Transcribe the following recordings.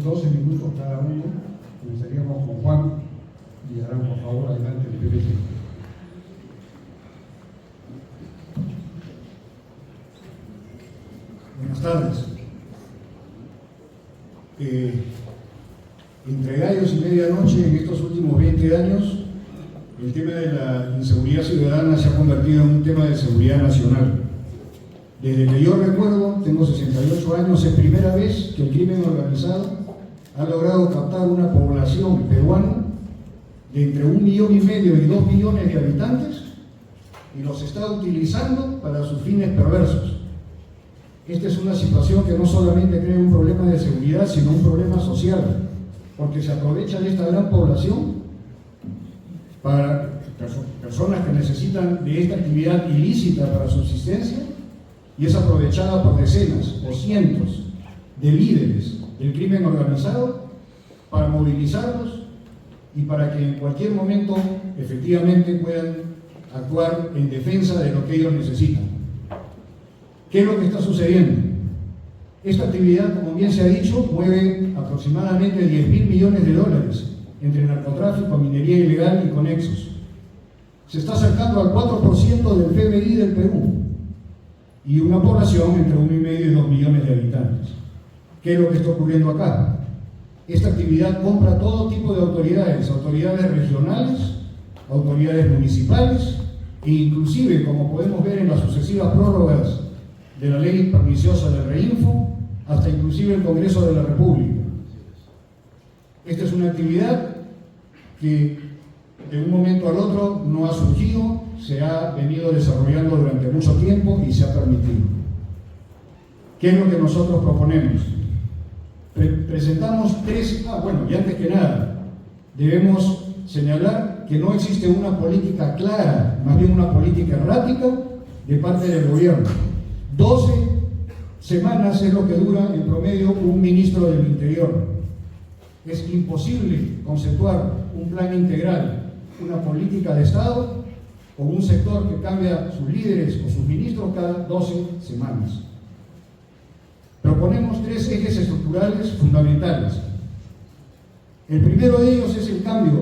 12 minutos cada uno. Comenzaríamos con Juan Villarán, por favor, adelante, el PPC. Buenas tardes. Entre gallos y medianoche, en estos últimos 20 años, el tema de la inseguridad ciudadana se ha convertido en un tema de seguridad nacional. Desde que yo recuerdo, tengo 68 años, es primera vez que el crimen organizado ha logrado captar una población peruana de entre 1,5 millones y 2 millones de habitantes y los está utilizando para sus fines perversos. Esta es una situación que no solamente crea un problema de seguridad, sino un problema social, porque se aprovecha de esta gran población para personas que necesitan de esta actividad ilícita para su subsistencia, y es aprovechada por decenas o cientos de líderes del crimen organizado para movilizarlos y para que en cualquier momento efectivamente puedan actuar en defensa de lo que ellos necesitan. ¿Qué es lo que está sucediendo? Esta actividad, como bien se ha dicho, mueve aproximadamente 10.000 millones de dólares entre narcotráfico, minería ilegal y conexos. Se está acercando al 4% del PBI del Perú y una población entre 1,5 y 2 millones de habitantes. ¿Qué es lo que está ocurriendo acá? Esta actividad compra todo tipo de autoridades, autoridades regionales, autoridades municipales e inclusive, como podemos ver en las sucesivas prórrogas de la ley perniciosa del Reinfo, hasta inclusive el Congreso de la República. Esta es una actividad que de un momento al otro no ha surgido, se ha venido desarrollando durante mucho tiempo y se ha permitido. ¿Qué es lo que nosotros proponemos? Presentamos tres... y antes que nada, debemos señalar que no existe una política clara, más bien una política errática de parte del gobierno. 12 semanas es lo que dura en promedio un ministro del Interior. Es imposible conceptuar un plan integral, una política de Estado con un sector que cambia sus líderes o sus ministros cada 12 semanas. Proponemos 3 ejes estructurales fundamentales. El primero de ellos es el cambio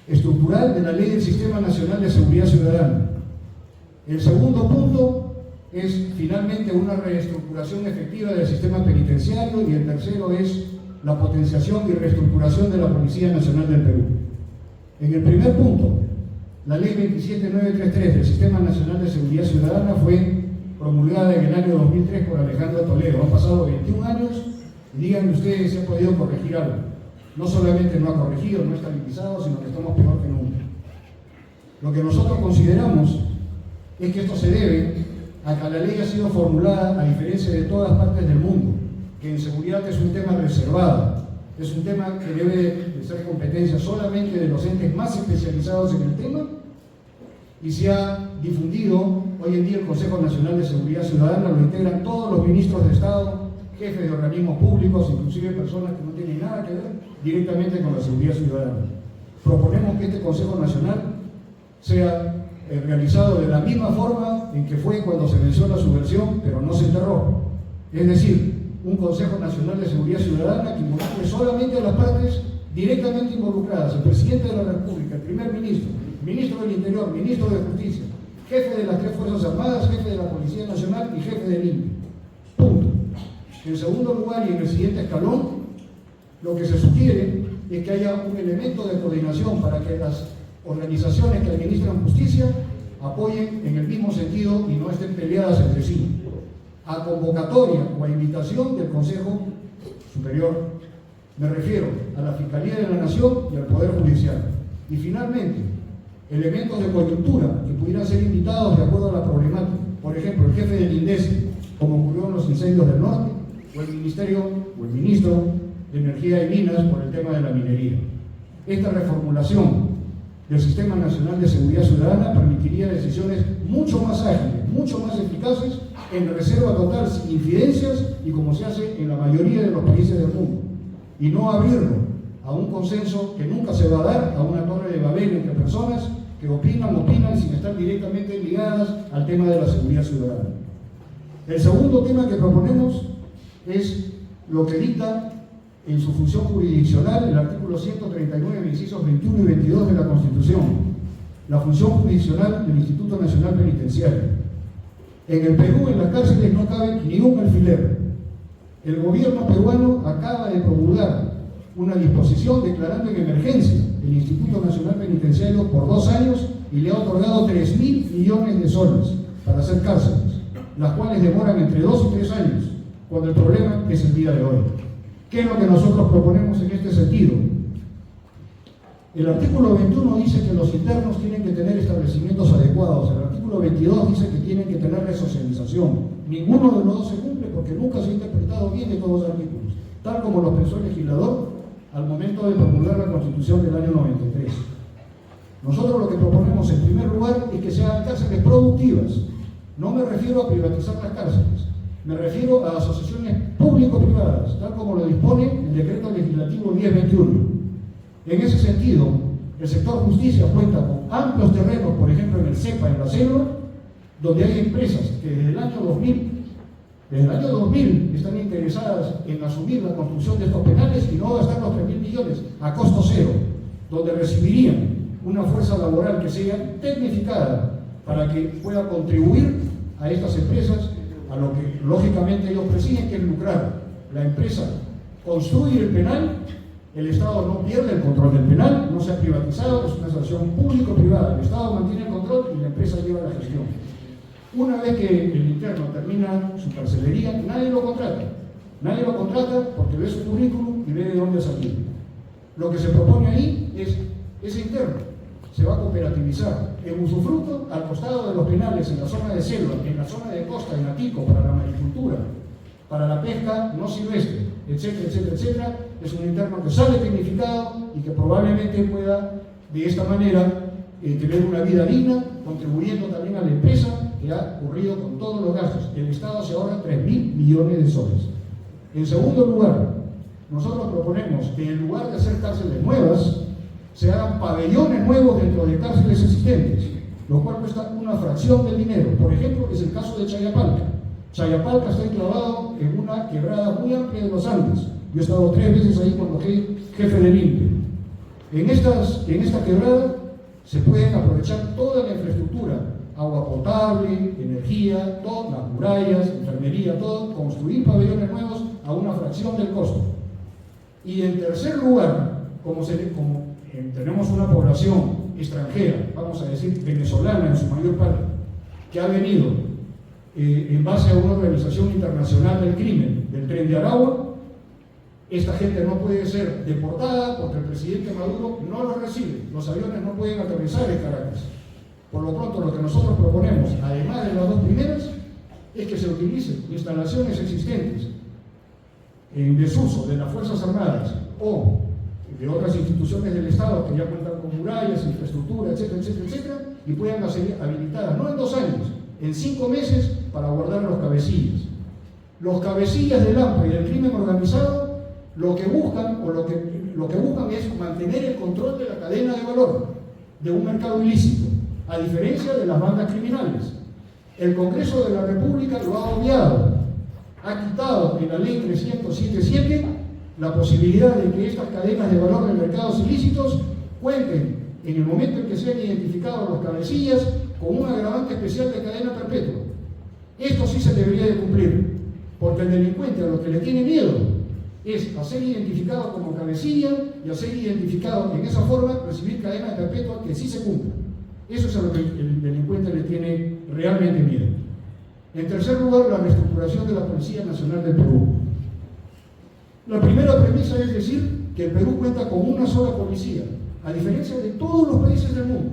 estructural de la Ley del Sistema Nacional de Seguridad Ciudadana. El segundo punto es finalmente una reestructuración efectiva del sistema penitenciario, y el tercero es la potenciación y reestructuración de la Policía Nacional del Perú. En el primer punto, la Ley 27933 del Sistema Nacional de Seguridad Ciudadana fue promulgada en el año 2003 por Alejandro Toledo. Han pasado 21 años y díganme ustedes si ha podido corregir algo. No solamente no ha corregido, no está estabilizado, sino que estamos peor que nunca. Lo que nosotros consideramos es que esto se debe a que la ley ha sido formulada, a diferencia de todas partes del mundo, que en seguridad es un tema reservado, es un tema que debe de ser competencia solamente de los entes más especializados en el tema, y se ha difundido. Hoy en día el Consejo Nacional de Seguridad Ciudadana lo integran todos los ministros de Estado, jefes de organismos públicos, inclusive personas que no tienen nada que ver directamente con la seguridad ciudadana. Proponemos que este Consejo Nacional sea realizado de la misma forma en que fue cuando se venció la subversión, pero no se enterró. Es decir, un Consejo Nacional de Seguridad Ciudadana que involucre solamente a las partes directamente involucradas: el presidente de la República, el primer ministro, ministro del Interior, ministro de Justicia, jefe de las 3 Fuerzas Armadas, jefe de la Policía Nacional y jefe del INPE. Punto. En segundo lugar, y en el siguiente escalón, lo que se sugiere es que haya un elemento de coordinación para que las organizaciones que administran justicia apoyen en el mismo sentido y no estén peleadas entre sí, a convocatoria o a invitación del Consejo Superior. Me refiero a la Fiscalía de la Nación y al Poder Judicial. Y finalmente, elementos de coyuntura que pudieran ser invitados de acuerdo a la problemática. Por ejemplo, el jefe del INDECI, como ocurrió en los incendios del norte, o el ministerio o el ministro de Energía y Minas por el tema de la minería. Esta reformulación del Sistema Nacional de Seguridad Ciudadana permitiría decisiones mucho más ágiles, mucho más eficaces, en reserva total, sin incidencias, y como se hace en la mayoría de los países del mundo, y no abrirlo a un consenso que nunca se va a dar, a una torre de Babel entre personas que opinan sin estar directamente ligadas al tema de la seguridad ciudadana. El segundo tema que proponemos es lo que dicta en su función jurisdiccional el artículo 139, incisos 21 y 22 de la Constitución, la función jurisdiccional del Instituto Nacional Penitenciario. En el Perú, en las cárceles no cabe ni un alfiler. El gobierno peruano acaba de promulgar una disposición declarando en emergencia el Instituto Nacional Penitenciario por 2 años y le ha otorgado 3.000 millones de soles para hacer cárceles, las cuales demoran entre 2 y 3 años, cuando el problema es el día de hoy. ¿Qué es lo que nosotros proponemos en este sentido? El artículo 21 dice que los internos tienen que tener establecimientos adecuados. El artículo 22 dice que tienen que tener resocialización. Ninguno de los dos se cumple porque nunca se ha interpretado bien de todos los artículos, tal como lo pensó el legislador al momento de promulgar la Constitución del año 93. Nosotros lo que proponemos en primer lugar es que se hagan cárceles productivas. No me refiero a privatizar las cárceles, me refiero a asociaciones público-privadas, tal como lo dispone el decreto legislativo 1021. En ese sentido, el sector justicia cuenta con amplios terrenos, por ejemplo en el CEPA, en la selva, donde hay empresas que desde el año 2000 están interesadas en asumir la construcción de estos penales y no gastar los 3.000 millones a costo cero, donde recibirían una fuerza laboral que sea tecnificada para que pueda contribuir a estas empresas a lo que lógicamente ellos persiguen, que es lucrar. La empresa construye el penal, el Estado no pierde el control del penal, no se ha privatizado, es una asociación público-privada, el Estado mantiene el control y la empresa lleva la gestión. Una vez que el interno termina su carcelería, nadie lo contrata. Nadie lo contrata porque ve su currículum y ve de dónde ha salido. Lo que se propone ahí es ese interno se va a cooperativizar en usufructo al costado de los penales, en la zona de selva, en la zona de costa, en Atico, para la maricultura, para la pesca no silvestre, etcétera, etcétera, etcétera. Es un interno que sale tecnificado y que probablemente pueda de esta manera tener una vida digna, contribuyendo también a la empresa que ha ocurrido con todos los gastos. El Estado se ahorra 3.000 millones de soles. En segundo lugar, nosotros proponemos que en lugar de hacer cárceles nuevas, se hagan pabellones nuevos dentro de cárceles existentes, lo cual cuesta una fracción del dinero. Por ejemplo, es el caso de Chayapalca. Chayapalca está enclavado en una quebrada muy amplia de los Andes. Yo he estado 3 veces ahí cuando fui jefe del INPE. En esta quebrada se pueden aprovechar toda la infraestructura, agua potable, energía, todo, las murallas, enfermería, todo, construir pabellones nuevos a una fracción del costo. Y en tercer lugar, como tenemos una población extranjera, vamos a decir venezolana en su mayor parte, que ha venido en base a una organización internacional del crimen, del Tren de Aragua, esta gente no puede ser deportada porque el presidente Maduro no lo recibe. Los aviones no pueden aterrizar en Caracas. Por lo pronto, lo que nosotros proponemos, además de las 2 primeras, es que se utilicen instalaciones existentes en desuso de las Fuerzas Armadas o de otras instituciones del Estado que ya cuentan con murallas, infraestructura, etcétera, etcétera, etcétera, y puedan ser habilitadas, no en 2 años, en 5 meses, para guardar los cabecillas. Los cabecillas del AMPA y del crimen organizado lo que buscan es mantener el control de la cadena de valor de un mercado ilícito, a diferencia de las bandas criminales. El Congreso de la República lo ha obviado, ha quitado en la ley 307.7 la posibilidad de que estas cadenas de valor de mercados ilícitos cuenten, en el momento en que sean identificados los cabecillas, con un agravante especial de cadena perpetua. Esto sí se debería de cumplir, porque el delincuente a lo que le tiene miedo es a ser identificado como cabecilla y a ser identificado en esa forma, recibir cadena perpetua que sí se cumpla. Eso es a lo que el delincuente le tiene realmente miedo. En tercer lugar, la reestructuración de la Policía Nacional del Perú. La primera premisa es decir que el Perú cuenta con una sola policía, a diferencia de todos los países del mundo.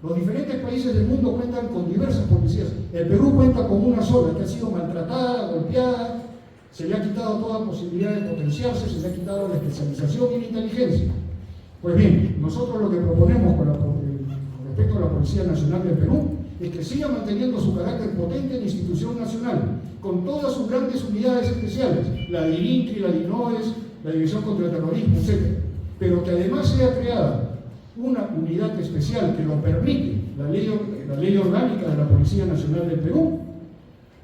Los diferentes países del mundo cuentan con diversas policías. El Perú cuenta con una sola, que ha sido maltratada, golpeada, se le ha quitado toda posibilidad de potenciarse, se le ha quitado la especialización y la inteligencia. Pues bien, nosotros lo que proponemos con respecto a la Policía Nacional del Perú es que siga manteniendo su carácter potente en institución nacional, con todas sus grandes unidades especiales, la DIRINCRI, la DINOES, la División contra el Terrorismo, etc. Pero que además sea creada una unidad especial que lo permite, la ley orgánica de la Policía Nacional del Perú,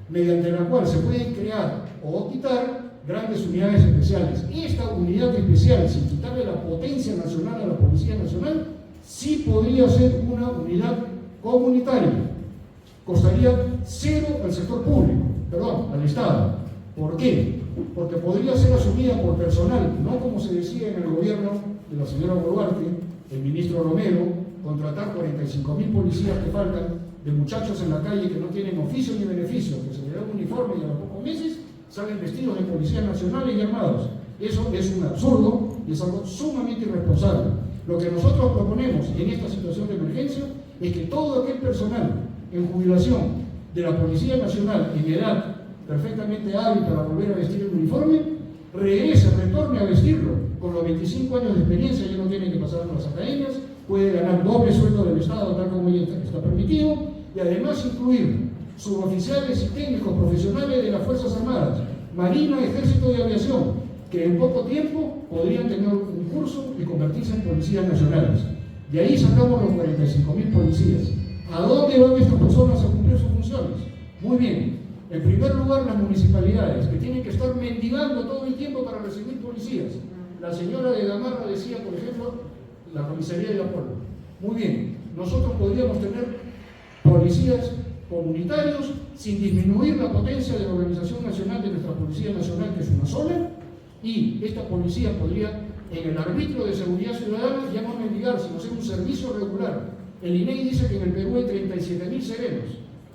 mediante la cual se pueden crear o quitar grandes unidades especiales. Esta unidad especial, sin quitarle la potencia nacional a la Policía Nacional, sí podría ser una unidad comunitaria. Costaría cero al sector público, perdón, al Estado. ¿Por qué? Porque podría ser asumida por personal, no como se decía en el gobierno de la señora Boluarte, el ministro Romero, contratar 45.000 policías que faltan, de muchachos en la calle que no tienen oficio ni beneficio, que se les da un uniforme y a los pocos meses salen vestidos de policías nacionales y armados. Eso es un absurdo y es algo sumamente irresponsable. Lo que nosotros proponemos en esta situación de emergencia es que todo aquel personal en jubilación de la Policía Nacional en edad perfectamente hábil para volver a vestir el uniforme, retorne a vestirlo. Con los 25 años de experiencia ya no tiene que pasar por las academias, puede ganar doble sueldo del Estado tal como ya está permitido, y además incluir suboficiales y técnicos profesionales de las Fuerzas Armadas, Marina, Ejército y Aviación, que en poco tiempo podrían tener un curso y convertirse en policías nacionales. De ahí sacamos los 45.000 policías. ¿A dónde van estas personas a cumplir sus funciones? Muy bien. En primer lugar, las municipalidades, que tienen que estar mendigando todo el tiempo para recibir policías. La señora de Gamarra decía, por ejemplo, la comisaría de Apolo. Muy bien, nosotros podríamos tener policías comunitarios sin disminuir la potencia de la Organización Nacional de nuestra Policía Nacional, que es una sola, y esta policía podría, en el arbitrio de seguridad ciudadana, ya no mendigar, sino ser un servicio regular. El INEI dice que en el Perú hay 37.000 serenos.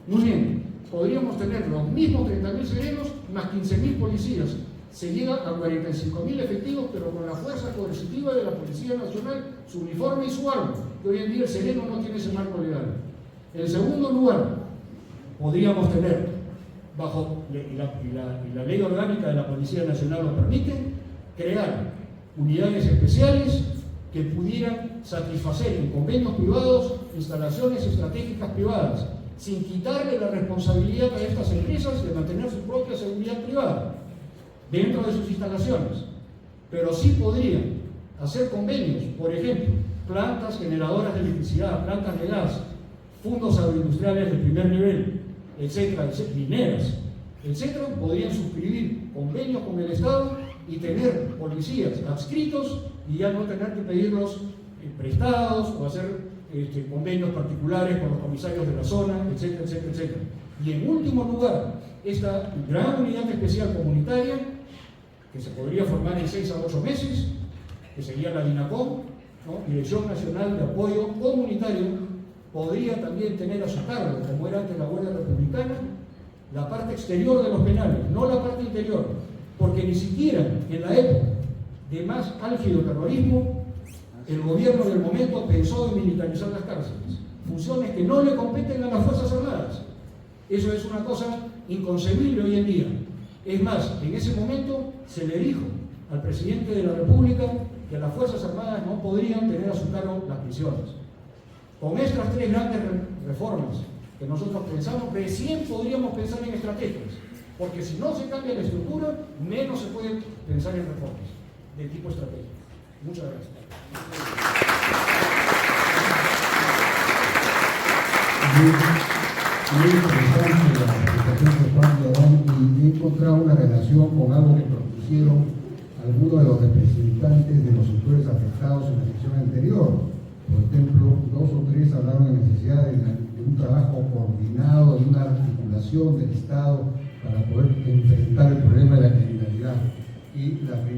Muy bien, podríamos tener los mismos 30.000 serenos más 15.000 policías. Se llega a 45.000 efectivos, pero con la fuerza coercitiva de la Policía Nacional, su uniforme y su arma, que hoy en día el sereno no tiene ese marco legal. En segundo lugar, podríamos tener, y la ley orgánica de la Policía Nacional lo permite, crear unidades especiales que pudieran satisfacer en convenios privados instalaciones estratégicas privadas, sin quitarle la responsabilidad a estas empresas de mantener su propia seguridad privada dentro de sus instalaciones. Pero sí podrían hacer convenios, por ejemplo, plantas generadoras de electricidad, plantas de gas, fondos agroindustriales de primer nivel, etcétera, mineras, etcétera, podrían suscribir convenios con el Estado y tener policías adscritos y ya no tener que pedirlos prestados o hacer convenios particulares con los comisarios de la zona, etcétera, etcétera, etcétera. Y en último lugar, esta gran unidad especial comunitaria, que se podría formar en 6 a 8 meses, que sería la DINACOM, ¿no? Dirección Nacional de Apoyo Comunitario, podría también tener a su cargo, como era antes la Guardia Republicana, la parte exterior de los penales, no la parte interior, porque ni siquiera en la época de más álgido terrorismo, el gobierno del momento pensó en militarizar las cárceles, funciones que no le competen a las Fuerzas Armadas. Eso es una cosa inconcebible hoy en día. Es más, en ese momento se le dijo al presidente de la República que las Fuerzas Armadas no podrían tener a su cargo las prisiones. Con estas 3 grandes reformas que nosotros pensamos, recién podríamos pensar en estrategias, porque si no se cambia la estructura, menos se puede pensar en reformas de tipo estratégico. Muchas gracias. Muy interesante la presentación de Juan León, y he encontrado una relación con algo que propusieron algunos de los representantes de los sectores afectados en la sesión anterior. Por ejemplo, 2 o 3 hablaron de necesidad de un trabajo coordinado, de una articulación del Estado para poder enfrentar el problema de la criminalidad. Y la